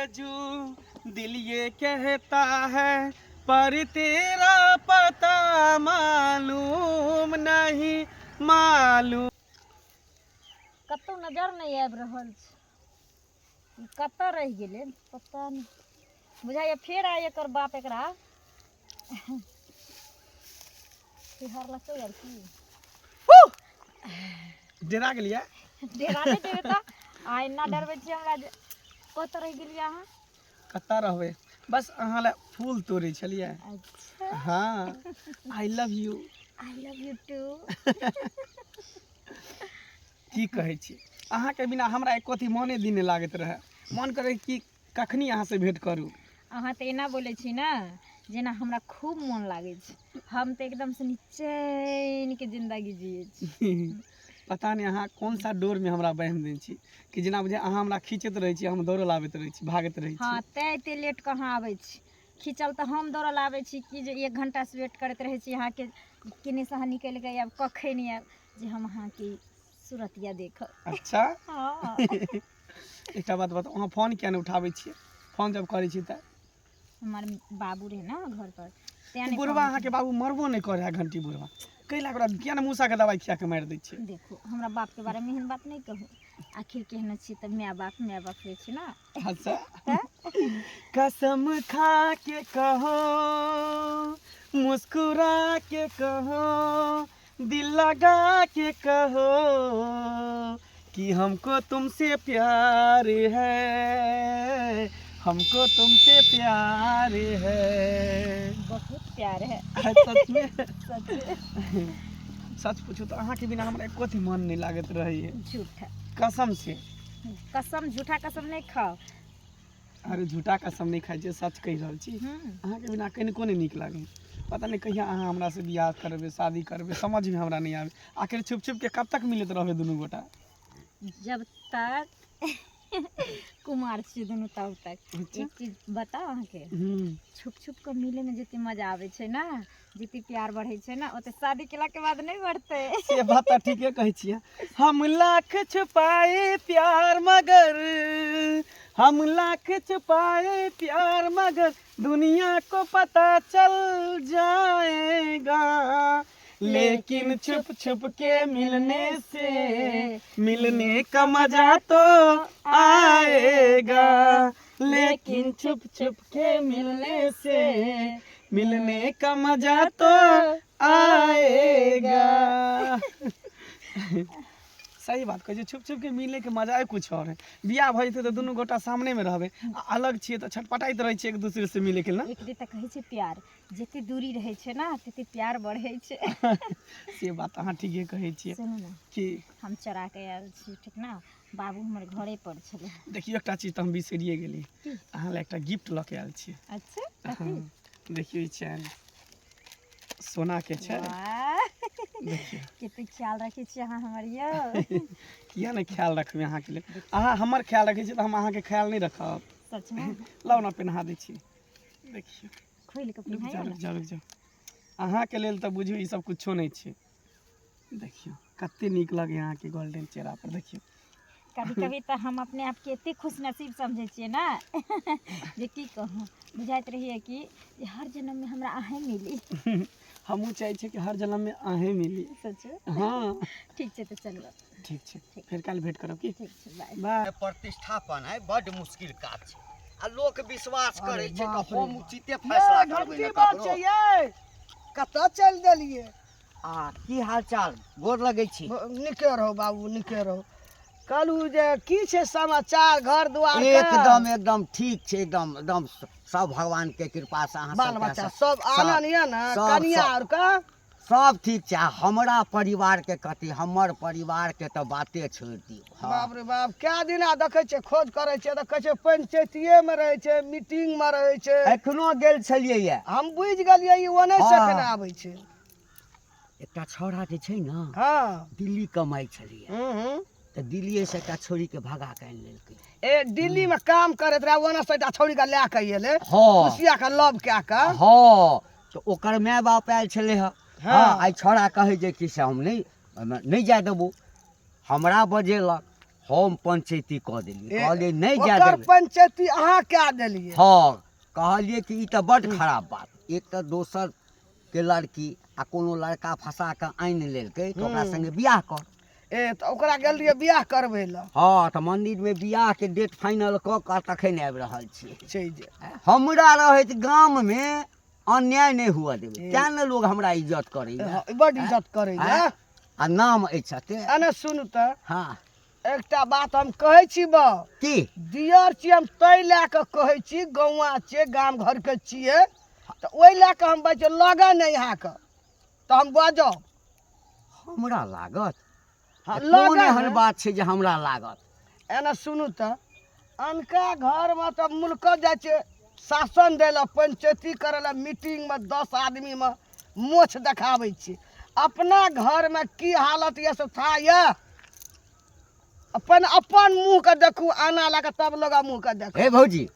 आरज़ू दिल ये कहता है पर तेरा पता मालूम नहीं मालूम। कतौ नजर नहीं आबि रहल छै, कतऽ रहि गेलै पता नहीं। बुझाइए फेर आइ एकर बाप एकरा तिहार लगतै यार की डरा गेलियै। डेरा नहीं देबै तऽ आ एना डरबै छियै हमरा जे कतऽ रहि गेलियै अहाँ। कतऽ रहबै, बस अहाँ लए फूल तोड़ै छलियै। अच्छा हाँ आई लव यू टू। की कहै छी, अहाँके बिना हमरा एको अथी मोने दिन नहि लागैत रहए। मन करै कि कखनी अहाँसँ भेँट करू। अहाँ तऽ एना बोलै छी ने जेना हमरा खूब मोन लागै छै। हम तऽ एकदम से चैनके जिंदगी जियै छी। पता नहीं अहाँ कौन सा डोर में हमरा बांधि देने छी कि जेना बुझे अहाँ हमरा खींचैत रहै छी, हम दौड़ल आबैत रहै छी, भागैत रहै छी। हाँ तै एते लेट कहाँ आबै छी, खींचल तऽ हम दौड़ल आबै छी कि जे 1 घंटा से वेट करैत रहै छी अहाँके किन्ने से अहाँ निकलि कऽ आयब, कखन आयब जे हम अहाँके सूरतिया देखब। अच्छा हाँ एकटा बात बताउ, अहाँ फोन किया नहीं उठाबै छियै? फोन जब करै छी तऽ हमार बाबू रहे ना घर पर, तें नहीं बुढ़वा अहाँके बाबू मरबो नहीं करे है घंटी बुढ़वा, कैला ओकरा किया ने मूसा के दवाई खिया के मारि दै छियै? देखो हमरा बाप के बारे में एहन बात नहीं कहू, आखिर केहन छी तऽ माय बाप रहे छी ना। अच्छा कसम खा के कहो, मुस्कुरा के कहो, दिल लगा के कहो कि हमको तुमसे प्यार है, हमको तुमसे प्यार है। बहुत प्यार है। सच में सच सच पूछू तो अहाँ के बिना हमरा एको अथी मन नहीं लागत रहैए। झूठा कसम से। कसम, झूठा कसम नहीं खाओ। अरे झूठा कसम नहीं खाई छी, सच कहि रहल छी। अहाँ के बिना कनिको नहीं नीक लागे। पता नहीं कहिया अहाँ हमरा से बियाह करबे, शादी करबे, समझ में हमरा नहीं आवे। आखिर छुप छुप के कब तक मिलत रहबे दुनू गोटा? जब तक कुमार छी दुनू तब तक। एक चीज बताओ अहाँ के, छुप छुप के मिले में जते मजा आवे छै ना, जते प्यार बढ़े छै ना, ओते शादी केला के बाद नहीं बढ़ते। से बात तो ठीके कहै छियै। हम लाख छुपाए प्यार मगर, हम लाख छुपाए प्यार मगर दुनिया को पता चल जाएगा, लेकिन छुप छुप के मिलने से मिलने का मजा तो आएगा, लेकिन छुप छुप के मिलने से मिलने का मजा तो आएगा। सही बात कहै छै, छुप छुप के मिले के मजा कुछ और है। बियाह भऽ जेतै तऽ दुनू गोटा सामने में रहबै, अलग छियै तऽ छटपटाइत रहै छै एक दूसरे से मिले के ना। एक दिन तक कहै छै प्यार जते दूरी रहै छै ना तते प्यार बढ़ै छै। से बात अहाँ ठीके कहै छियै। सुनू ना कि हम चरा के आयल छी, ठीक ना, बाबू हमर घरे पर छलै। देखियो एकटा चीज तऽ हम बिसरिए गेली, अहाँ लए एकटा गिफ्ट लऽ के आयल छियै। अच्छा हाँ, देखियो ई चैन सोना के छै। देखियो कते ख्याल रखे छी अहाँ हमर यौ। किया नहीं ख्याल रखबै अहाँ के लिए? अहाँ हमर ख्याल रखै छी तऽ हम अहाँ के ख्याल नहीं रखब? सच में लाओ ना पहना दै छी। देखियो खोल के रुक पहिनाइए जाओ रुक जाओ। अहाँ के लेल तऽ बुझियो ई सब कुछो नहीं छै। देखियो कते नीक लगे अहाँ के गोल्डन चेहरा पर, देखियो। कभी कभी तो हम अपने आप के एते खुश नसीब समझे छिए ना जे की कहूँ, बुझाइत रहिए कि हर जन्म में हमरा अहें मिली। हमहू चाहे छी कि हर जन्म में अहें मिली। सच हाँ ठीक छै तो चलू। ठीक छै, फिर कल भेंट करब की? ठीक छै, बाय बाय। प्रतिष्ठापन है बड़ मुश्किल काज छै, आ लोक विश्वास करे छै बाप कि रे हम उचिते फैसला करबै ना ककरो। कतऽ चल देलिए? आ की हाल चाल, गोर लगै छी। निके रहो बाबू, निके रहो। कहलू जे की छै समाचार घर दुआर के? एकदम एकदम ठीक छै, एकदम एकदम सब भगवान के कृपा से अहाँ बाल बच्चा सब आनंद ये ना? कनिया और का सब ठीक छै। आ हमरा परिवार के कथी, हमर परिवार के तो बाते छोड़ दियौ। बाप रे बाप, क्या दिना देखे छै खोज करे छै, देखे छै पंचायतिये में रहे छै, मीटिंग में रहे छै। एखनो गेल छलियै ये, हम बुझ गेलिए ई ओने से केना आबै छै। एकटा छौड़ा जे छै ना, हाँ दिल्ली कमाई छलियै, तो दिल्ली से एकटा छोरी के भगा के आनि लेलकै। ए दिल्ली में काम करत रहे, ओना से एकटा छौड़ी के लै के एले, हाँ खुशिया के लव के का। हाँ तो ओकर माय बाप आयल छले है। हाँ। हाँ आई छौड़ा कहे जे कि से हम नहीं जाय देबो, हमरा बजेलक, हम पंचायती कह देलिए, कहलिए नहीं जा ओकर देबै। पंचायती अहाँ कए देलियै। हाँ कहलिए कि ई तऽ बड्ड खराब बात। एक तऽ दोसर के लड़की आ कोनो लड़का फंसा कऽ आनि लेलकै तऽ ओकरा संगे बियाह कर। तऽ ओकरा गेल रहियै बियाह करबै लए। हाँ तऽ मंदिर में बियाह के डेट फाइनल कऽ कऽ तखन आबि रहल छियै। छै जे हमरा रहैत गाम में अन्याय नहीं हुआ देबै, तें ने लोग हमरा इज्जत करैया, बड इज्जत करैया। आ नाम अछि ते। एने सुनू तऽ हाँ एकटा बात हम कहै छी बा, की दियर छी हम तै लए कऽ कहै छी, गौवा छियै गाम घर के छियै तऽ ओहि लए कऽ हम बच लगे नहि अहाँके तऽ हम बजब। हमरा लागत हाँ, कोन लगन एहन है। बात छै जे हमरा लागत। एना सुनू तऽ अनका घर में तऽ मुल्क जाइ छै शासन दै लए, पंचायती करे लए, मीटिंग में 10 आदमी में मोछ देखाबै छी। अपना घर में की हालत ये से था ये, अपन अपन मुंह के देखू, आना लगा तब लोग मुंह के देखू। हे भौजी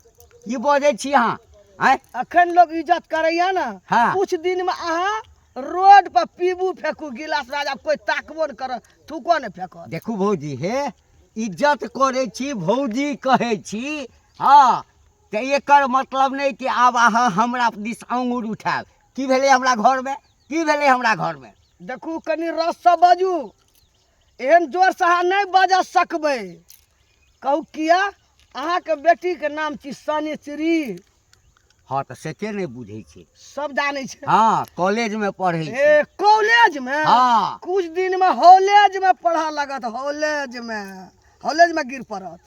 की बजै छी अहाँ? आँय अखन लोग इज्जत करैया ना। हाँ। कुछ दिन में अहाँ रोड पर पीबू फेंकू गिलास राजा, कोई ताकबो न कर, थूको न फेंको। देखू भौजी हे इज्जत करे छी, भौजी कहे छी। हाँ तऽ एकर मतलब नहीं कि आब अहाँ हमरा दिस अंगूर उठायब। की भेलै हमरा घर में, की भेलै हमरा घर में? देखू कनी रस से बाजू, एहन जोर से अहाँ नहीं बाज सकबै। कहू किया? अहाँ के बेटी के नाम छी सनेचरी, हाँ तऽ से के नहीं बुझे छै। सब जाने छै। हाँ कॉलेज में पढ़े छै। ए कॉलेज में? हाँ कुछ दिन में हॉलेज में पढ़ा लगत, हॉलेज में गिर पड़त।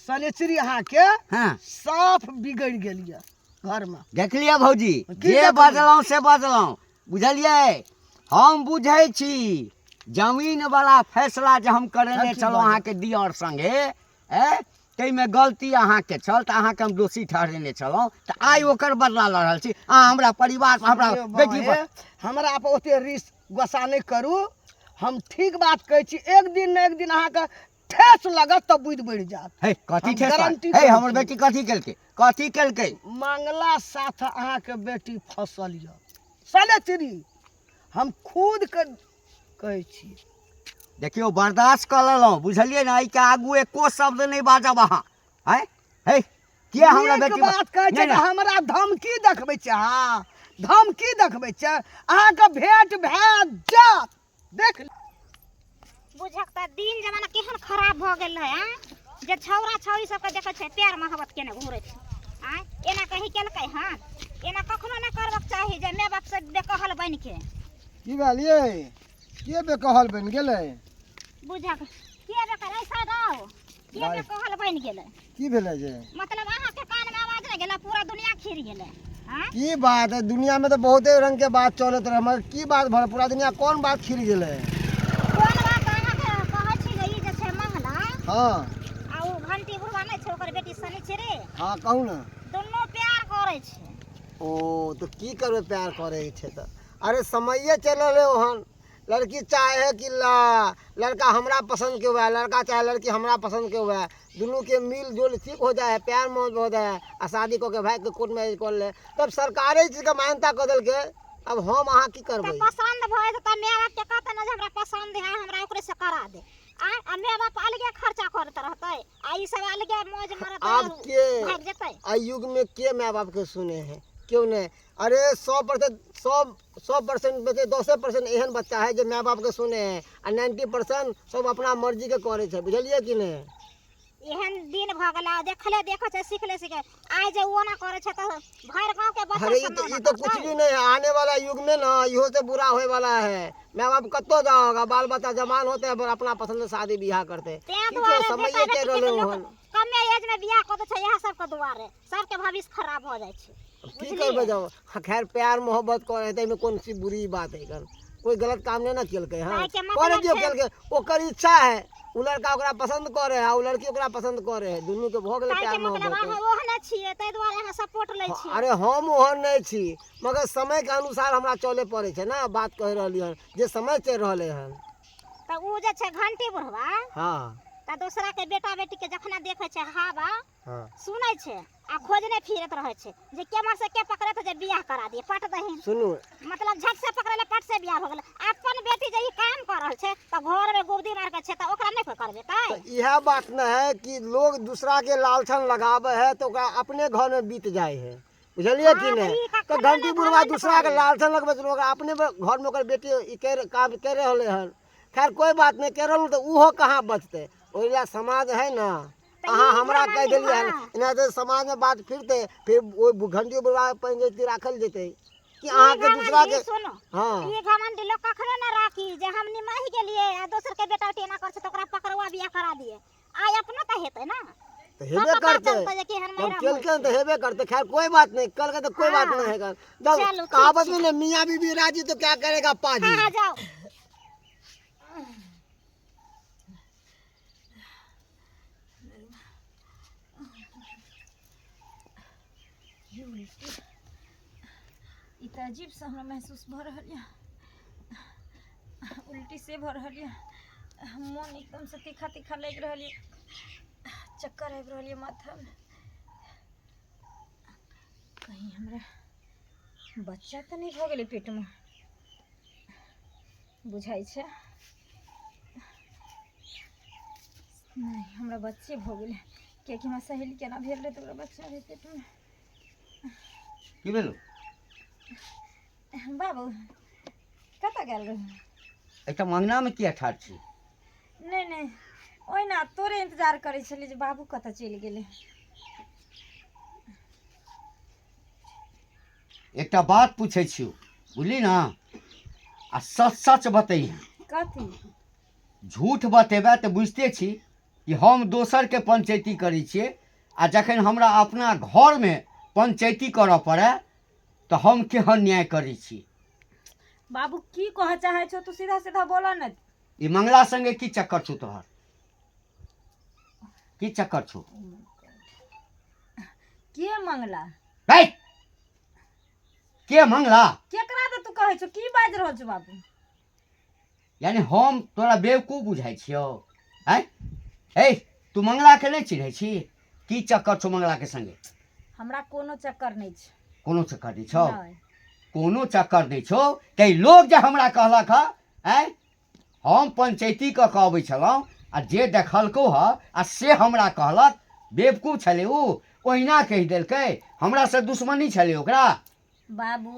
सनेचरी अहाँ के हाँ साफ बिगड़ गेलिए घर में। देख लिया भौजी, की जे देखबै? बजलौं से बजलौं, बुझलिए। हम बुझे छी जमीन वाला फैसला जे हम करेने ठीक छलौं बात। अहाँ के दियर संगे, तै में गलती अहाँ के छल तऽ अहाँ के हम दोषी ठहरेने छलौं, तऽ आइ ओकर बदला लऽ रहल छी। अहाँ हमरा परिवार पर, हमरा अरे बेटी बाबा, पर हमरा पर ओते रिस गुस्सा नहीं करू। हम ठीक बात कहै छी, एक दिन न एक दिन अहाँ के ठेस लगत तऽ बुद्धि बढ़ जात। हे कथी हम ठेस गारंटी हे दै हमर छी। बेटी कथी केलकै, कथी केलकै? मंगला साथ अहाँ के बेटी फसल य सनेचरी, हम खुद के कहै छी। देखियो बर्दाश्त कर लेलौं, बुझलिए ना। एहि के आगू एको शब्द नहीं बाजब अहाँ। हैं हे के हमरा नीक बेटी बात कहै छै नहीं, तऽ नहीं। हमरा धमकी देखबै छै अहाँ, धमकी देखबै छै अहाँ के भेंट भए जात। देख बुझक त दिन जमाना केहन खराब भ गेल है, जे छौरा छौरी सबके देखै छै प्यार मोहब्बत केने घुरै छै। एना कहीं केलकै हँ? एना कखनो न करबाक चाही जे माय बाप से बेकहल बन के। की भेलिए? के बेकहल बन गेलै? बुझक के बेकर ऐसा रहो, के बेकहल बन गेलै? की भेलै जे? मतलब अहाँ के कान में आवाज नहीं गेला, पूरा दुनिया खिर गेलै। की बात है? दुनिया में तो बहुते रंग के बात चलत रहे, मगर की बात भर पूरा दुनिया कौन बात खिर गेलै? कोन बात अहाँ के कहै छी जे ई जे छै महला हाँ आ उ घंटी बुढ़वा नहीं छै ओकर बेटी सनेचरी, हाँ कहू ना। दुनू प्यार करे छै। ओ तो की करबे प्यार करे छै तो? अरे समये चल रहे ओहन, लड़की चाहे कि लड़का हमरा पसंद के हुआ, लड़का चाहे लड़की हमरा पसंद के हुआ, दोनों के मिल जुल ठीक हो जाए, प्यार मोहब्बत हो जाए, आ शादी को के भाई के कोर्ट मैरिज कर ले, तब सरकारे चीज के मान्यता कर दिल के। अब हम अहाँ की करबै? पसंद भए त माय बाप के कहते ना जे हमरा पसंद है, हमरा ओकरे से करा दे। आ माय बाप अलगे खर्चा करत रहते, आ ई सब अलगे मौज मारत आप के भाग जेतै। आई युग में के माँ बाप के सुने हैं? क्यों नहीं? अरे 100% में से 10% एहन बच्चा है जो माँ बाप के सुने हैं, आ 90% सब अपना मर्जी के करे छै, बुझलिए कि नहीं? एहन दिन भ गेला, देखले देखो छै, सिखले सीखे। आइ जे वो ना करे छै त भर गांव के बच्चा अरे सब ये तो कुछ भी नहीं है, आने वाला युग में ना इहो से बुरा होए वाला है। माँ बाप कतो जाओगा, बाल बच्चा जवान होते हैं अपना पसंद से शादी ब्याह करते, समय चल रहे हन। कमे एज में बियाह कर दे छै, यह सब के दुआरे सबके भविष्य खराब हो जाय छै। की करबे जाओ? खैर प्यार मोहब्बत करे त में कौन सी बुरी बात है? कर कोई गलत काम नहीं ना केलकै हां, करे दियो केलकै, ओकर इच्छा है, उ लड़का ओकरा पसंद करे है, उ लड़की ओकरा पसंद करे है, दुनू के भ गेलै प्यार मतलब मोहब्बत। अहाँ ओहने छियै तै दुआरे अहाँ सपोर्ट लै छियै। अरे हम ओहन नहीं छी, मगर समय के अनुसार हमरा चले पड़े छै ना, बात कह रहली हन जे समय चल रहले हन। त उ जे छै घंटी बुढ़वा, हां त दूसरा के बेटा बेटी के जखना देखे छै हवा हां सुनै छै आ खोजने फिरत रहे छै जे केमर से के पकड़े त जे बियाह करा दिए, पट दही। सुनू, मतलब झट से पकड़ले पट से बियाह हो गेल। अपन बेटी जे ई काम कर रहल छै त घर में गुबदी मार के छै त ओकरा नहीं कोई करबे काय तो यह बात न है कि लोग दूसरा के लालछन लगावे है तो ओकरा अपने घर में बीत जाए है, बुझलिए कि नहीं। तो घंटी बुढ़वा दूसरा के लालछन लगबे तो ओकरा अपने घर में ओकर बेटी ई काम कर रहले हन। खैर कोई बात नहीं, कर रहल तो उहो कहाँ बचते, ओइला समाज है ना। अहाँ हमरा कह देलिए हन, इना तो समाज में बात फिरते, फिर वो घंटी बुढ़वा पंचायती राखल जेते कि अहाँ के दूसरा के। सुनो हाँ ये घमंडी लोग कखनो ना राखी जे हम निमाही गेलिए आ दोसर के बेटा टेना कर से तो ओकरा पकड़वा बियाह करा दिए, आय अपनो त हेतै ना, तो हेबे करते, जब कल के तो हेबे करते। खैर कोई बात नहीं, कल के तो कोई बात नहीं है। जब कहावत में ना मियाँ बीबी राजी तो क्या करेगा पाजी। हां जाओ। ई त अजीब सा हमरा महसूस भ रहल है, उल्टी से भ रहल है, मन एकदम से तीखा तीखा लग रहल है, चक्कर आबि रहल है माथा में। कहीं हमरा बच्चा तो नहीं भ गेलै पेट में, बुझाई छै नहीं हमरा बच्चे भ गेलै, कियाकि हमरा सहेली केना भेल रहै तऽ ओकरा बच्चा रहै पेट में। की भेलो बाबू कतऽ गेल रहू? एकटा मंगना में किया ठाढ़ छी? नहीं नहीं ओहिना तोरे इंतजार करै छलियै जे बाबू कतऽ चलि गेलै। एकटा बात पूछे छी, बुझली ना, आ सच सच बतैहे। कथी? झूठ बतेबे तऽ बुझते छी कि हम दोसर के पंचायती करै छियै, आ जखन हमरा अपना घर में पंचायती करऽ पड़े तो हम केहन न्याय करै छी। बाबू की कह चाहे छो तू सीधा सीधा बोला न। ई मंगला संगे की चक्कर छौ तोहर? की चक्कर छौ? के मंगला? भाई के मंगला? केकरा तऽ तू कहै छो? की बाजि रहल छो बाबू? यानी हम तोरा बेवकूफ बुझाइ छियौ? हैं हे तू मंगला के नहीं चिन्है छी? की चक्कर छौ मंगला के संगे? हमरा कोनो चक्कर नहीं छै। कोनो चक्कर नहीं छौ? नहीं। कोनो चक्कर नहीं छौ। ते लोग जे हमरा कहलक हैं हम पंचायती कऽ के अबै छलहुँ आ जे देखलको आ से हमरा कहलक, बेवकूफ छलै उ, ओहिना कहि देलकै, हमरा से दुश्मनी छलै ओकरा। बाबू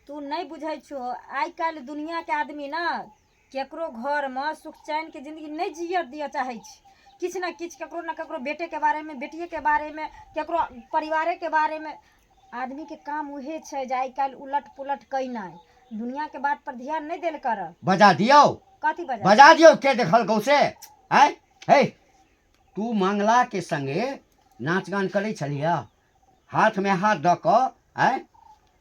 तू नहीं बुझै छो, आइ काल्हि दुनिया के आदमी ना केकरो घर में सुख चैन के जिंदगी नहीं जिय दिया चाहे छै। किछ ना किछ केकरो ना केकरो बेटे के बारे में, बेटिए के बारे में, केकरो परिवारे के बारे में। आदमी के काम उहे छै जे आइ काल्हि उलट पुलट कैनाइ, दुनिया के बात पर ध्यान नहीं देल कर। बजा दियौ, कथी बजा दियौ के देखलकौ से? हैं हे तू मंगला के संगे नाच गान करै छलिया, हाथ में हाथ दऽ कऽ, हैं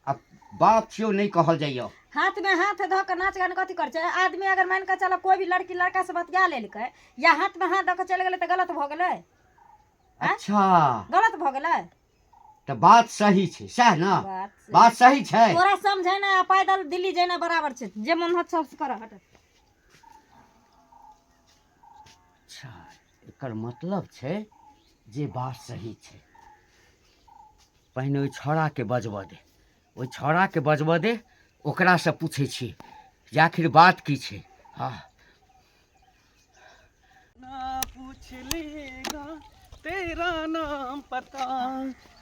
अब बाप छियौ नहीं कहल जाइयो। हाथ में हाथ धऽ के नाच गान कथी कर छै? आदमी अगर मान के चल कोई भी लड़की लड़का से बतिया लेलकै या हाथ में हाथ दऽ के चल गेलै तऽ गलत भऽ गेलै? अच्छा गलत भऽ गेलै? तो बात सही छै, सह ना? बात बात सही छै। तोरा समझै ना पैदल दिल्ली जेना बराबर छै, जे मन होत सब कर हट। अच्छा एकर मतलब छै जे बात सही छै। पहिने ओहि छौड़ा के बजबऽ दे, ओहि छौड़ा के बजबऽ दे, ओकरा से पूछै छी जे आखिर बात की छै। हाँ ना पूछ लेगा तेरा नाम पता,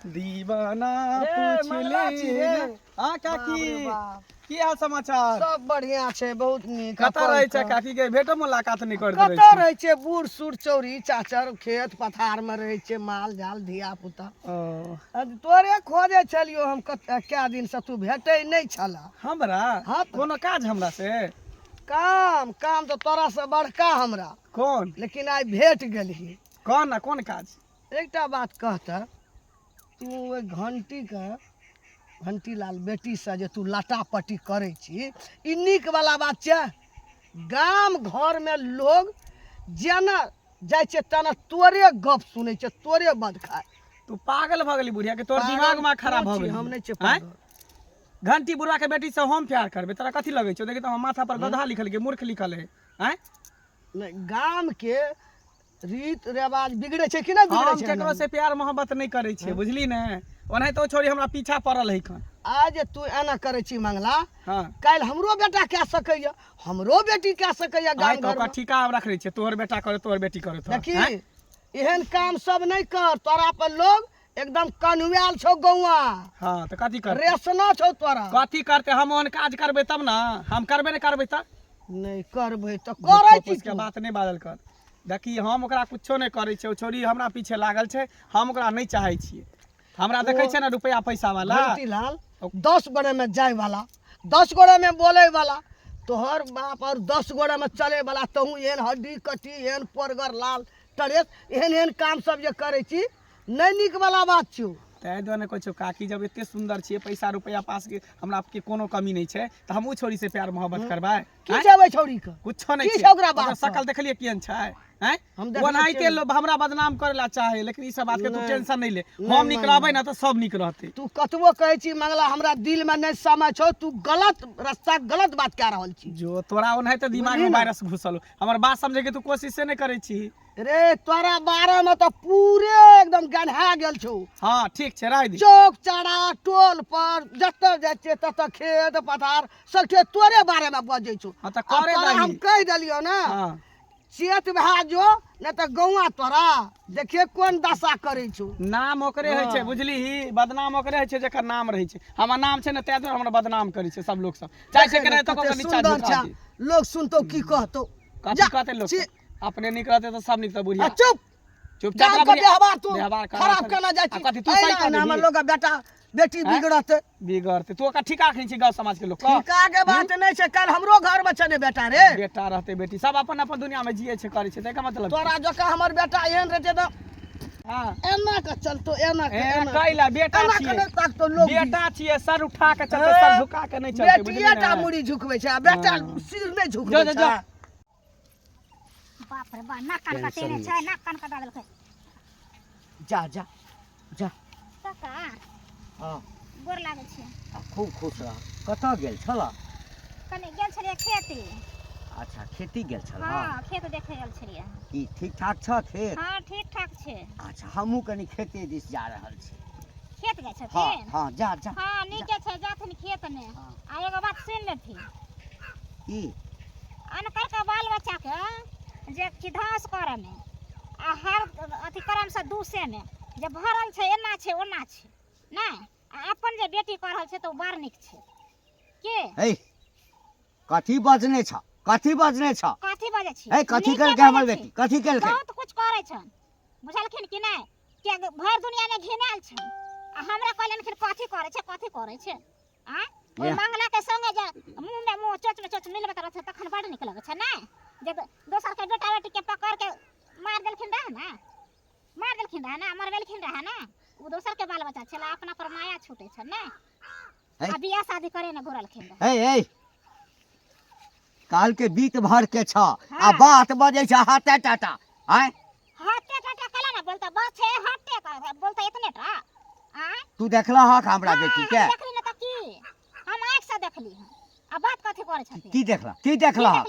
दीवाना पूछ लेगा। हाँ काकी की हाल समाचार? सब बढ़िया छै, बहुत नीक। कतऽ रहै छै काकी के भेटो मुलाकात नहीं करते रहै कतऽ छी? रहै छै? बूढ़ सूढ़ चौरी चाचर खेत पथार में रहै छै, माल जाल धिया पुता। तोरे खोजे छलियो हम क्या दिन से, तू भेटै नहीं छला हमरा? हाँ तो। कोनो काज हमरा से? काम काम तो तोरा से बड़का हमरा, कौन लेकिन आइ भेट गेलही। कौन ना कौन काज? एकटा बात कहता, तू ओइ घंटी के घंटी लाल बेटी से जे तू लटापटी करे छी, ई नीक वाला बात छै? गाम घर में लोग जेना जाइ छै तना तोरे गप सुनै छै, तोरे बद खाय। तू पागल भ गेली बुढ़िया के, तोर दिमाग में खराब भ गेली। हम नहीं छै हैं? पागल। घंटी बुढ़वा के बेटी से हम प्यार करबे, तोरा कथी लगे छौ? देखी तो हमर माथा पर गधा लिखल के मूर्ख लिखल है। हैं? नहीं, गाम के रीत रिवाज बिगड़े छै कि नहीं बिगड़े हम छै? केकरो से प्यार मोहब्बत नहीं करे छे, बुझली ने? ओनाहि तो छोड़ी हमरा पीछा पड़ल है खन। आज तू एना करे छी मंगला, हाँ काल हमरो बेटा कह सकैया, हमरो बेटी कह सकैया आइ गांव तो घर ओकर में। ठिका हम रख रहे छियै, तोहर बेटा करे तोहर बेटी करे तो देखी एहन काम सब नहीं कर, तोरा पर लोग एकदम कन्हुआल छौ गौआ, हाँ तो कथी कर रेसना छौ तोरा। कथी करते हम ओहन काज करबै तब ना, हम करबे नहीं करबै त नहीं करबै तो करे छी के बात नहीं बादल कर। देखी हम ओकरा कुछो नहीं करे छै, ओ छोरी हमरा पीछे लागल छै, हम ओकरा नहीं चाहे छियै। हमरा देखे छै ना रुपया पैसा वाला, लाल 10 गोरे में जाए वाला, 10 गोरे में बोले वाला, तोहर बाप और 10 गोरे में चले वाला, तहू एहन हड्डी कटी, एहन परगर लाल टरेस, एहन एहन काम सब जे करे छी नहीं निक वाला बात छौ। ताहि दुआरे कहै छौ काकी जब एते सुंदर छियै, पैसा रुपया पास के हमरा के कोनो कमी नहीं छै, त हम उ छोरी से प्यार मोहब्बत करबै। की छेबै छौरी के? कुछो नहीं की छै छै ओकरा बात ओकर पर? शकल देखलिए केहन छै हैं, हम वो देखले ओनाहिते छियै। लोग हमरा बदनाम करेला चाहे, लेकिन ई सब बात के तू नहीं, टेंशन नहीं ले, नहीं, हम निक नहीं, रहबै ना तो सब निक रहतै। तू कतबो कहै छी मंगला, हमरा दिल में नहीं समझ छौ, तू गलत रास्ता गलत बात कह रहल छी। जो तोरा ओनाहिते दिमाग में वायरस घुसल हो, हमर बात समझे के तू कोशिश नहीं करे छी। रे तोरा बारे में तो पूरे एकदम गन्हा गेल छौ। हाँ ठीक छै, रह दी। चौक चारा टोल पर जतऽ जाइ छियै ततऽ खेत पथार सबके तोरे बारे में बजै छौ। हाँ, तऽ करे आ तोरा दही। हम कह देलियो ना, हाँ चेत भए जो नहीं तो गौआ तोरा देखिए कोन दशा करे छौ। नाम ओकरे होइ छै, बुझली, बदनाम ओकरे होइ छै जेकर नाम रहै छै। हमर नाम छै ने, ताहि दुआरे हमरा बदनाम करै छै सब लोग सब, चाहे छै करे तो कते ओकर नीचा सुंदर झुका छै, दी। लोग सुनतो की कहतो। कथी जा, कहते लोग छी- अपने निक रहते तो सब निक तो आ बुढ़िया चुप चुपचाप गाँव रह के बुढ़िया। व्यवहार तू व्यवहार करा खराब कर। करना जाइ आ छी। कथी तू सही एना कर ना हमर देबही? लोग बेटा बेटी हैं? बिगड़ते। बिगड़ते तू ओकर ठिका खींच गाँव समाज के लोग का ठीका के बात नहीं छै, कल हमरो घर में छै ने बेटा रे। बेटा रहते बेटी सब अपन अपन दुनिया में जिए छै, करे छै, तेका मतलब तोरा जका हमर बेटा एहन रहते तो हां एना के चलतो, एना के ए एना कैला बेटा एना छियै, के नहीं ताकतो लोग। बेटा छियै, सर उठा के चलते, सर झुका के नहीं चलते, बुझली बेटिए टा ना। मुड़ी झुकबै छै, आ बेटा हाँ। सिर नहीं जो झुकबै जो छै। जो बाप रे बा, नाक कान कटेने छै, नाक कान कटा देलकै। जा जा जा। काका हाँ गोर लागै छै। खूब खुश रह। कतऽ गेल छला? कनी गेल छलियै खेती। अच्छा खेती गेल छला। हाँ खेत देखे गेल छलियै। की ठीक ठाक छ खेत? हाँ ठीक ठाक छै। अच्छा हमहूँ कनी खेते दिस जा रहल छी। खेत गए हाँ छथिन? हाँ जा जा। हाँ नीके छै, जाथिन खेत में। हाँ। आ एगो बात सुन लेथिन, की? अनकर के बाल बच्चा के जे किधास करे में आ हर अथी करम से दूसे में जे भरल छै, एना छै ओना छै नै, आ अपन जे बेटी कर रहल छै तो बड़ नीक छै। के हे कथी बजने छ? कथी बजने छ? कथी बाजै छी? हे कथी नीके केलकै हमर बाजै बेटी? छी। कथी केलकै? बहुत कुछ करे छन, बुझलखिन कि नहीं? के भर दुनिया में घिनाल छन, आ हमरा कहलन कि कथी करे छै, कथी करे छै। आ ओ ये। मंगला के संगे जे मुंह में मुंह चोच में चोच मिलबे करत तखन बड़ नीक लगै छै नै, जे दोसर के बेटा बेटी के पकड़ के मार देलखिन रहे ना, मार देलखिन रहे ना, मरबेलखिन रहे ना, वो दोसर के बाल बच्चा छला, अपना पर माया छूटे छै नै। है। आ बियाह शादी करे ने घुरलखिन रहे। हे हे काल के बीत भर के छ आ हाँ। बात बजे छ हाथे टाटा। आय हटे टाटा कला ना बोलता, बस छे हटे का बोलता इतने टा। आ तू देखला हक हमरा बेटी के? हम देखली ना त की, हम आँख से देखली हन। आ बात कथी करे छथिन? की देखला? की देखला हक?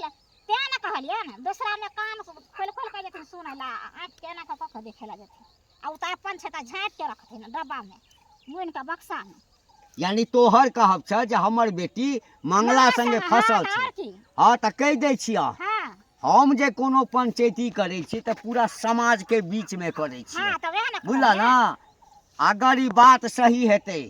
ते ना कहलिए ना, दूसरा में कान खोल खोल के जथिन सुनैला, आँख के ना कक देखेला जथिन। आ उ त अपन छै त झाँप के रखथिन डब्बा में, मुइन के बक्सा में। यानी तोहर कहब छ जे हमर बेटी मंगला संगे फसल छै। हाँ त कह दै छिया, हां हम जे कोनो पंचायती करे छी त पूरा समाज के बीच में करे छी, हां त वह ना बुझला ना? अगर ई बात सही हेतै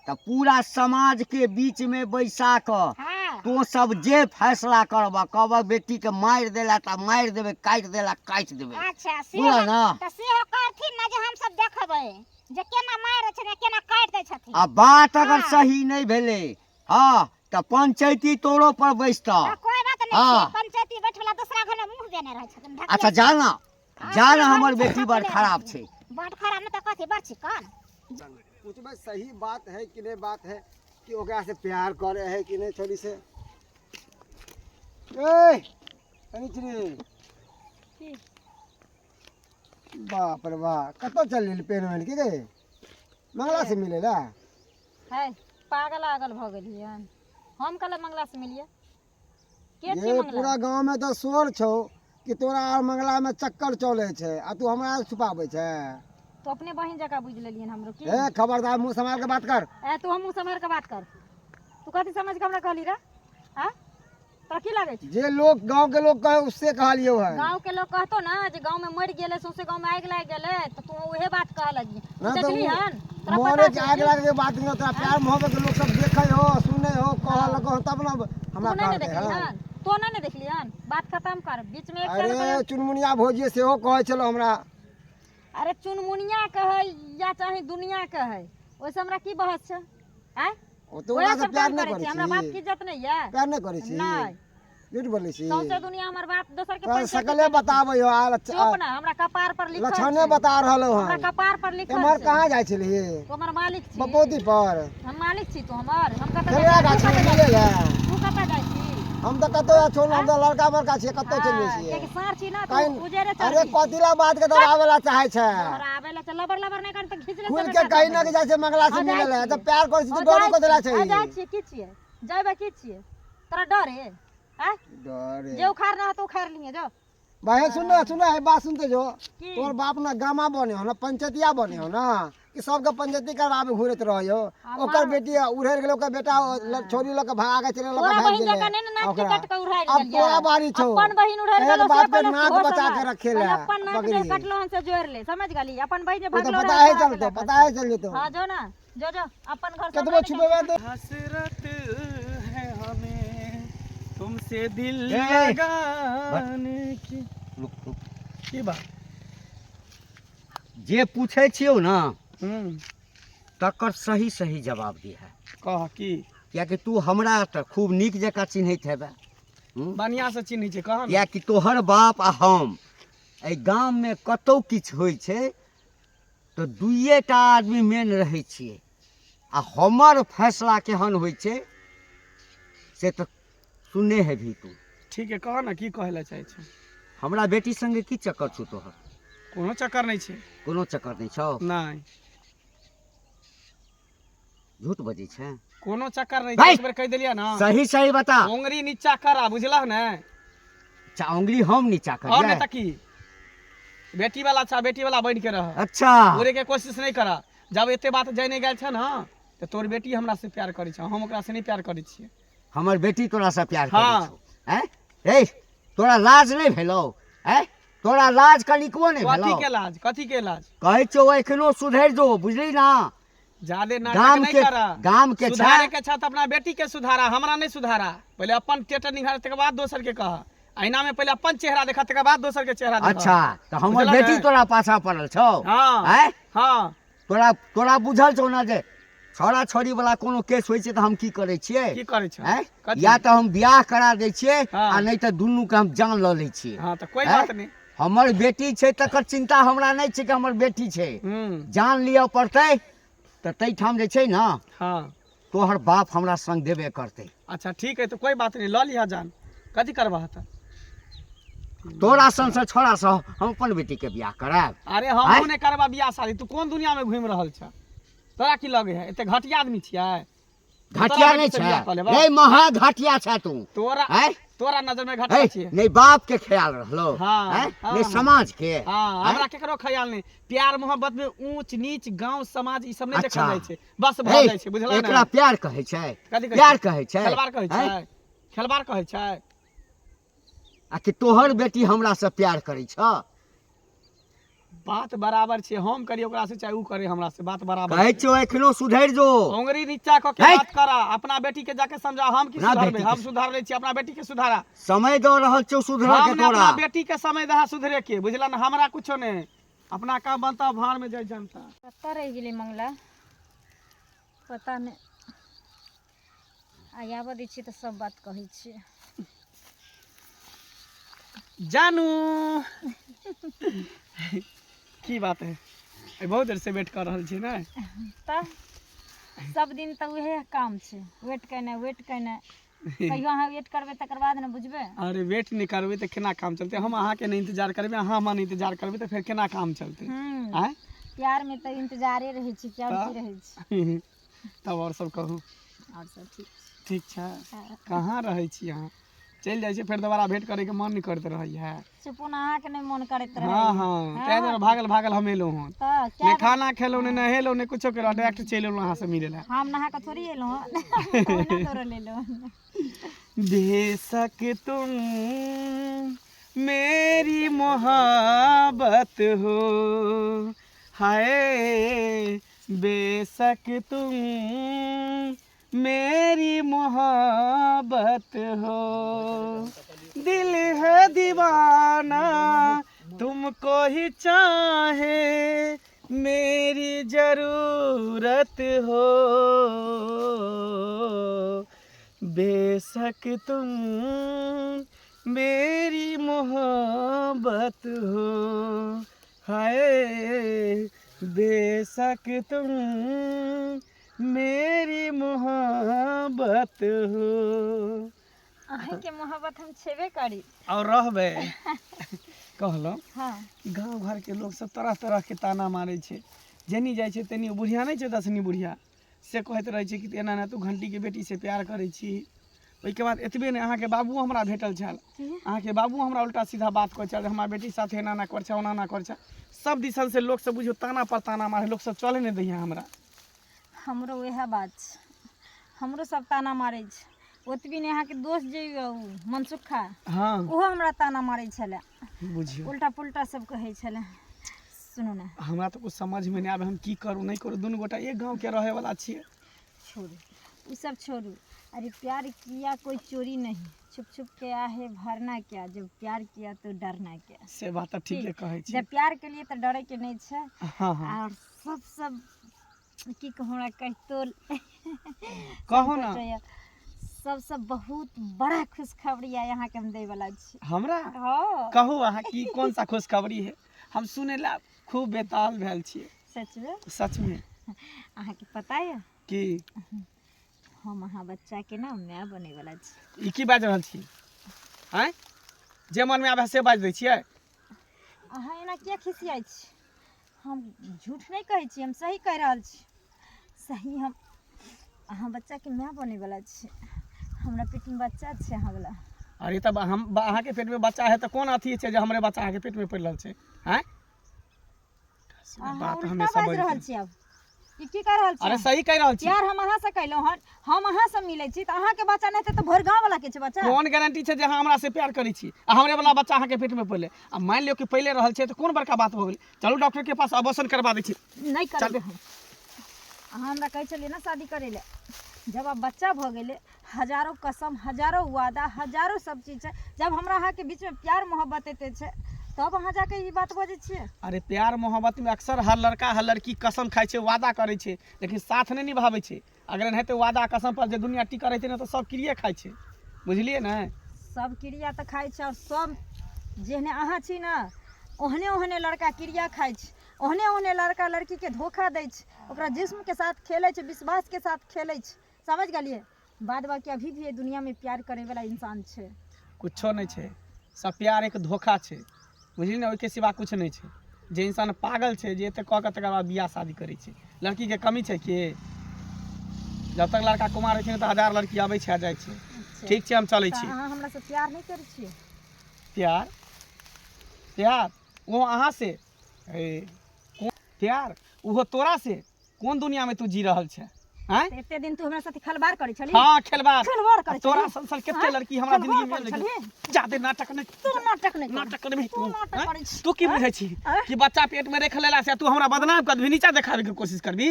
त पूरा समाज के बीच में बैसा क हां तो सब जे फैसला करबा, कहबा बेटी के मार देला त मार देबे, काट देला काट देबे, अच्छा से बुझला ना? त से करथिन ना जे हम सब देखबै जे केना मारै छै, केना काट दै छथिन। आ बात अगर हाँ। सही नहीं भेले हाँ त पंचायती तोरो पर बैसता। कोई बात नहीं हाँ। छै, पंचायती बैठला दूसरा घर में मुंह देने रहै छथिन। ढकिया अच्छा छै। जाना हाँ, जाना हाँ, हमर हाँ, बेटी बड़ हाँ, खराब हाँ। छै। बड़ खराब न त कथी बड़ चिकन। पूछबे सही बात है कि नहीं बात है, कि ओकरा से प्यार करे है कि नहीं छोरी से। ए कनिचरी बाप रे बाप, कतो चल गेल पेन वेन के गए मंगला से मिले ला? है पागल आगल भ गेलियै हन, हम कल मंगला से मिलिए के छी ये मंगला? पूरा गांव में तो शोर छौ कि तोरा और मंगला में चक्कर चले छे, आ तू हमरा से छुपाबै छे। तो अपने बहन जगह बुझ लेलियन हमरो की ए खबरदार मुंह संभाल के बात कर। ए तू हम मुंह संभाल के बात कर। तू कथी समझ के हमरा कहली रे? हां तो की लागे छै? जे लोग गांव के लोग कहे उससे कहलियो है। गांव के लोग कहतो ना जे गांव में मर गेले सौसे गांव में आग लाग गेले तो तू उहे बात कह लगी। ना तो देखली हन तोरा मोरे पता के आग लागे के बात नहीं तोरा प्यार मोहब्बत के लोग सब देखे हो सुने हो कह लगो तब ना हमरा तू नहीं कहते देखली हैं। हन तो नहीं देखली हन बात खत्म कर बीच में एक अरे चुनमुनिया भोजिए सेहो कहे चलो हमरा। अरे चुनमुनिया कहे या चाहे दुनिया कहे ओसे हमरा की बहस छै? हैं ओ तो ओकरा से प्यार नहीं करे हमरा बाप की इज्जत नहीं है। प्यार नहीं करे छी नहीं झूठ बोले छी सौसे दुनिया हमर बाप दोसर के तो पंचायत सकले बताबै हो आ चुप ना हमरा कपार पर लिखल लक्षणे छै। बता रहलो हमरा हन। कपार पर लिखल हमर छै। कहां जाय छली तू हमर मालिक छी। बपोती पर हम मालिक छी तू हमर हम कतऽ चलिया गाछ में मिले ले तू कतऽ जाइ छी? हम तो कतो छोड़ हम तो लड़का बड़का छी कतो चले छी। कियाकि सार छी ना काहे- तू उजेरे चल। अरे कतिला बात के तो आवेला चाहे छै तोहरा आवेला चल लबर लबर नहीं कर त खींच ले खुल के कहीं ना के जाय छै मंगला से मिले ले तो प्यार कर छी तो डोरी को देला छै। आ जाइ छी की छिए? जाइबे की छिए? तोरा डर है? हैं? डरे जे उखाड़ ना तो उखाड़ लिए जो। भाई सुनो है बात सुनते जो की? तोर बाप ना गामा बने हो ना पंचायतिया बने हो ना कि सबके पंचायती करवावे घूरत रहियो। ओकर बेटी उड़ेर गेलो ओकर बेटा छोरी लोग के भागा के चले लोग तोरा भाग बहिन गेले। जका नहीं ना नाक ओकरा- कट के उड़ाइ अब गेलिया। तोरा बारी छौ अपन बहिन उड़ाइ एक गेलो बात से पे पहले नाक होश बचा हमार। के रखे पहले ले अपन नाक बकरी। जे कटलो हम से जोड़ ले समझ गली अपन बहिन जे वो तो भागलो पता है चलते पता है चल जेतो हां जो ना जो अपन घर से कतबो छुपेबे तो हसरत है हमें तुमसे दिल ए, लगाने की। रुक रुक की बात? जे पूछे छियो ना हम्म तकर सही सही जवाब दी है कह की कियाकि तू हमरा तऽ खूब नीक जकाँ चिन्हैत हेबे। बढ़िया से चिन्ह छै कह ना। कियाकि तोहर बाप आ हम एहि गाममे कतौ किछु होइ छै तऽ दुइए टा आदमी मेन रहै छियै आ हमर फैसला केहन होइ छै से तऽ सुनने हेबही तू। ठीक है कह ना की कहै ला चाहै छै? हमरा बेटी संगे की चक्कर छौ तोहर? कोनो चक्कर नहीं छै। कोनो चक्कर नहीं छौ? नहीं झूठ बजै छै? कोनो चक्कर नहीं भाई! छै। एक बेर कह देलिया ना सही सही बता। उंगली नीचा करा बुझलह ने? उंगली हम नीचा और नहीं करिए? त की बेटी वाला अच्छा बेटी वाला बन के रह। अच्छा उड़े के कोशिश नहीं करा। जब एते बात जाने गेल छै ना तो तोर बेटी हमरा से प्यार करै छै हम ओकरा से नहीं प्यार करै छियै। हमर बेटी तोरा से प्यार हाँ। करै छौ? हैं ए तोरा लाज नहीं भेलौ? हैं तोरा लाज कनिकबो नहीं कथी भेलौ? के लाज कथी के लाज? कहै छौ एखनो सुधरि जो बुझली ना? ज्यादा नाटक गाम नहीं के करा। गाम के सुधारे छै के छा त अपना बेटी के सुधारा हमरा नहीं सुधारा। पहले अपन टेटर निहार तकर बाद दोसर के कह। आईना में पहले अपन चेहरा देखा तकर बाद दोसर के चेहरा देखा। अच्छा तो हमर बुझलह बेटी ने? तोरा पाछा पड़ल छौ? हाँ हैं हाँ तोरा तोरा बुझल छौ ना जे छौड़ा छौड़ी वाला कोनो केस होइ छै तऽ हम की करै छियै? की करे छै? हैं कथी? या तऽ हम बियाह करा दै छियै हाँ। आ नहीं तऽ दुनू के हम जान लऽ लै छियै। हाँ तो कोई हैं? बात नहीं। हमर बेटी छै तकर चिंता हमरा नहीं छै कि हमर बेटी छै। जान लिअ पड़तै तऽ तै ठाम जे छै ना हाँ तोहर बाप हमरा संग देबे करतै। अच्छा ठीक है तो कोई बात नहीं ल लिहा जान कथी करबा त? तोरा सन से छोड़ा सँ हम अपन बेटी के बियाह करायब? अरे आँय? हम नहीं करबा बियाह शादी। तू कोन दुनिया में घूम रहल छ? तोरा की लगे है एते घटिया आदमी छियै? घटिया तोरा नहीं बेटी से छै बियाह कऽ लेबा? ए महा घटिया छै तू। तोरा हैं तोरा नजर में ए, घटिया छियै? नहीं बाप के ख्याल रहलो हाँ, हैं हाँ, नहीं हाँ। समाज के। हाँ हैं? हमरा केकरो ख्याल नहीं। प्यार मोहब्बत में ऊंच नीच गांव समाज ई सब नहीं देखल अच्छा। जाय छै। बस ए, भऽ जाय छै बुझला एकरा ना? प्यार कहै छै? कथी कहै प्यार छै? कहै छै? खेलबार कहै हैं? छै? खेलबार कहै छै? आ कि तोहर बेटी हमरा से प्यार करै छ? बात बराबर छै। हम करी ओकरा से चाहे ऊ करे हमरा से बात बराबर कहै छै। छौ एखनो सुधरि जो। उंगली नीचा क के है? बात करा। अपना बेटी के जाके समझा। हम की अपना सुधारबे? बेटी के- हम सुधार ले छी अपना बेटी के सुधारा। समय दऽ रहल छौ सुधरऽ के हम ने तोरा। अपना बेटी के समय दहा सुधरे के बुझला ना? हमरा कुछो नहीं। अपना काम बनता भार में जाय जनता। कतऽ रह गेलै मंगला पता नहीं। आ आबऽ दै छियै तऽ सब बात कहै छियै। जानू की बात है? बहुत देर से वेट कर रहल छी ना? तऽ सब दिन तऽ उहे काम छै वेट केनाइ कहियो अहाँ वेट करबै तकर बाद ने बुझबै। अरे वेट नहीं करबे तो केना काम चलते? हम अहाँ के नहीं इंतजार करबे अहाँ हमर नहीं इंतजार करबे तो फिर केना काम चलते? आय प्यार में तऽ इंतजारे रहै छै क्या की रहै छै। तब और सब कहू और सब ठीक ठीक छै? छै। कहाँ रहै छी अहाँ? चल जाए फिर दोबारा भेंट करे के मन नहीं करते रही है। चुपुन अहाँ के नहीं मन करैत रहे हाँ हाँ तै दुआरे भागल भागल हम एलहुँ हन तो ने क्या खाना खेलहुँ ने नहेलहुँ ने कुछो करो डायरेक्ट चलि एलहुँ अहाँ से मिले ला। हम नहा के थोड़ी एलहुँ ओहिना तोरा ले लो बेशक तुम मेरी मोहब्बत हो, हाय बेशक तुम मेरी मोहब्बत हो, दिल है दीवाना तुमको ही चाहे, मेरी जरूरत हो, बेशक तुम मेरी मोहब्बत हो, हाय बेशक तुम मेरी मोहब्बत हो। अहीं के मोहब्बत हम छेबे करी और रहबे कहलो हाँ गांव घर के लोग सब तरह तरह के ताना मारे छे, जेनी जाय छे तेनी बुढ़िया नहीं छे दसनी बुढ़िया से कहत रहे छे कि एना ना तू घंटी के बेटी से प्यार करे छी। ओई के बाद एतबे ने अहाँ के बाबू हमरा भेटल छल, अहाँ के बाबू हमरा उल्टा सीधा बात कहै छल, हमरा बेटी साथे एना ना कर छे ओना ना कर छे। सब दिसन से लोग सब बुझो ताना पर ताना मारे, लोग सब चले नहीं दैया हमरा। हमरो वह बात छै, हमरो सब ताना मारे छै। ओतबी ने अहाँ के दोस्त जे मनसुखा हाँ ओहो हमरा ताना मारे छले, बुझियो उल्टा पुल्टा सब कहै छले। सुनू ना हमरा तो कुछ समझ में नहीं आवे हम की करूं नहीं करूं, दुनू गोटा एक गांव के रहे वाला छिए। छोड़ू वो सब छोड़ू। अरे प्यार किया कोई चोरी नहीं, छुप छुप के आहे भरना क्या, जब प्यार किया तो डरना क्या। से बात तो ठीक है कहै छी। जब प्यार के लिए तो डरे के नहीं छै। हाँ हाँ और सब की कहूँ कहितो कहो ना सब बहुत बड़ा खुशखबरी है यहाँ के हम दे वाला छी। हमरा हाँ कहू अहाँ की कौन सा खुशखबरी है, हम सुने ला खूब बेताल भेल छिए। सच में सच में अहाँ के पता है कि हम अहाँ बच्चा के ना माय बने वाला छी। ई की बाज रहल छी हैं, जे मन में आवे से बाज दै छियै। अहाँ एना किया खिसियाइ छी, हम झूठ नहीं कहै छी, हम सही कह रहल छी। सही हम अहाँ बच्चा के माय बने वाला छी, हमरा पेट में बच्चा छै अहाँ वाला। अरे तब हम अहाँ के पेट में बच्चा है तो कौन अथी छै जे हमरे बच्चा अहाँ के पेट में पड़ रहल छै हैं। अहाँ बात उल्टा हमेशा बाज रहल बजै छी। अब ई की कर रहल छी? अरे सही कह रहल छी। यार हम अहाँ से कहलहुँ हन, हम अहाँ से मिलै छी तऽ अहाँ के बच्चा नहीं थे तो भर गांव वाला के छै बच्चा। कौन गारंटी छै जे अहाँ हमरा से प्यार करै छी आ हमरे वाला बच्चा अहाँ के पेट में पड़ले। आ मान लियो कि पहले रहल छै तो कौन बड़का बात हो गेल। चलू डॉक्टर के पास अबॉर्शन करवा दै छी। नहीं करबे हम। अहाँ हमरा कहै छलिए ना शादी करे ले, जब अब बच्चा भ गेले हजारों कसम हजारों वादा हजारों सब चीज छै। जब हमरा अहाँ के बीच में प्यार मोहब्बत एते छै तब अहाँ जाके ई बात बजै छियै। अरे प्यार मोहब्बत में अक्सर हर लड़का हर लड़की कसम खाइ छै, वादा करै छै, लेकिन साथ नहीं निभाबै छै। अगर एनाहिते वादा कसम पर जे दुनिया टिका रहै छै ना तो सब क्रिया खाइ छै, बुझलिए ना। सब क्रिया तऽ खाइ छै और सब जेहने अहाँ छी ना ओहने ओहने लड़का क्रिया खाइ छै, ओहने ओहने लड़का लड़की के धोखा दै छै, ओकरा जिस्म के साथ खेलै छै, विश्वास के साथ खेलै छै। समझ गेलिए। बाद बाकी अभी भी दुनिया में प्यार करे वाला इंसान छै। कुछो नहीं छै, सब प्यार एक धोखा छै, बुझली ना। ओइके सिवा कुछ नहीं छै। जे इंसान पागल छै जे एते कह के तकर बाद बियाह शादी करै छै। लड़की के कमी छै कि जब तक लड़का कुमार रहै छै तो हजार लड़की आबै छै आ जाइ छै। ठीक छै हम चलै छी। अहाँ हमरा से प्यार नहीं करै छियै। प्यार प्यार वो अहाँ से कौन प्यार वो तोरा से कौन दुनिया में तू जी रहल छै हैं। एते दिन तू हमरा साथे खलबार करै छली। हाँ खेलबार खिलवाड़ करै तोरा छली। संसार केते हाँ? लड़की हमरा खिलवाड़ जिंदगी में करै लेकिन छली। जादे नाटक नहीं तू नाटक नहीं कर। नाटक करबी तू नाटक हैं? करै छी। तू की बुझै छी हैं? कि बच्चा पेट में रख लेला से तू हमरा बदनाम कर भी नीचा देखावे के कोशिश करबी।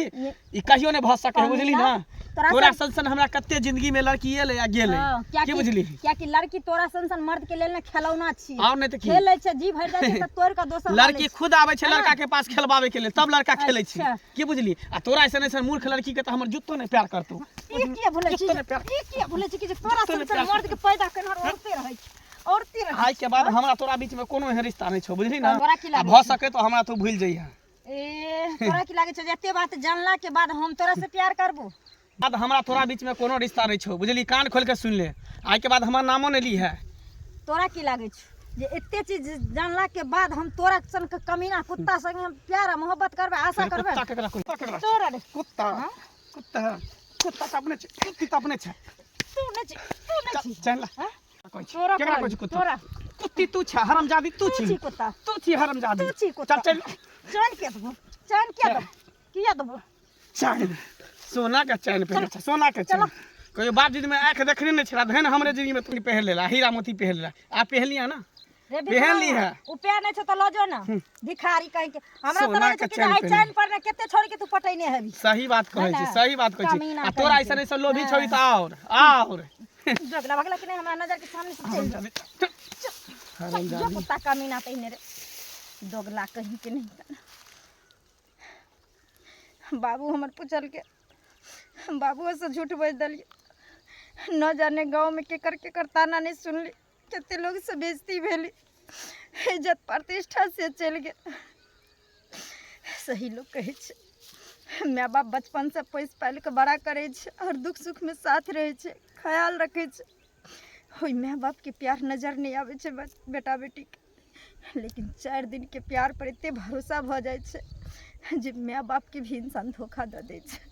ई कहियो नहीं भ सके, बुझली ना। तोरा संसन हमरा कते जिंदगी में लड़की एले या गेले की बुझली। क्या कि लड़की तोरा संसन मर्द के लेल ना खिलौना छी। और नहीं तो की खेलै छै जी भर जाय छै त तोड़ के दोसर लड़की खुद आवे छै लड़का के पास खेलबावे के लिए, तब लड़का खेलै छै अच्छा। की बुझली। आ तोरा ऐसे नहीं मूर्ख लड़की के तो हमर जुत्तो नहीं प्यार करतौ। ई किया भूलै छी, जुत्तो नहीं प्यार ई किया भूलै छी कि जे तोरा जुत्तो नहीं संसन प्यार मर्द के पैदा करनहर औरते रहै छै, औरते रहै आज के बाद हमरा तोरा बीच में कोनो एहन रिश्ता नहीं छौ, बुझली ना। तोरा की आ लागै भ छै? सके तो हमरा तू भूल जइहा। ए तोरा की लागे छै जे एते बात जानला के बाद हम तोरा से प्यार करबो। बाद हमरा तोरा बीच में कोनो रिश्ता नहीं छौ, बुझली। कान खोल के सुन ले, आज के बाद हमर नामो नहीं ली है। तोरा की लागे छै जे एते चीज जानला के बाद हम तोरा सन के कमीना कुत्ता संगे हम प्यार मोहब्बत करबे आशा करबे। कुत्ता केकरा कुत्ता केकरा तोरा रे कुत्ता हाँ? कुत्ता कुत्ता त अपने छै, कुत्ती त अपने छै। तू नहीं छी, तू नहीं छी। चल हाँ? कहै छी तोरा केकरा कहै कहै छी कुत्ता तोरा कुत्ती तू छ हरामजादी तू छी कुत्ता तू छी हरामजादी तू छी कुत्ता चल चल चैन के देबो चैन के दे किया देबो चैन सोना का चैन पहन छ सोना का चैन कहियो बाप जी में आंख देखने नहीं छला धन हमरे जिंदगी में तू पहन लेला हीरा मोती पहन लेला आ पहलिया ना रे पहन ली है उपया नहीं छ त ल जो ना भिखारी कहीं के हमरा सोना तरह के के चैन आई पहन चैन पर ने केते छोड़ के तू पटैने हेबी सही बात कहै छी ना? सही बात कहै छी कमीना आ तोरा कहीं के। ऐसा ऐसा लोभी छोड़ी त और जगला बगला के नहीं हमरा नजर के सामने से चल जा जो कुत्ता कमीना पहिने रे दोगला कहीं के नहीं बाबू हमर पूछल के बाबू से झूठ बोल दलिए न जाने गांव में केकर ताना नहीं सुनली केते लोग से बेइज्जती भेली इज्जत प्रतिष्ठा से चल गए सही लोग कहे छे माँ बाप बचपन से पोस पाल के बड़ा करे छे और दुख सुख में साथ रहे छे ख्याल रखे छे ओई माँ बाप के प्यार नजर नहीं आवे छे बेटा बेटी के लेकिन 4 दिन के प्यार पर इतने भरोसा भ जाए छे जे माँ बाप के भी इंसान धोखा दे दे छे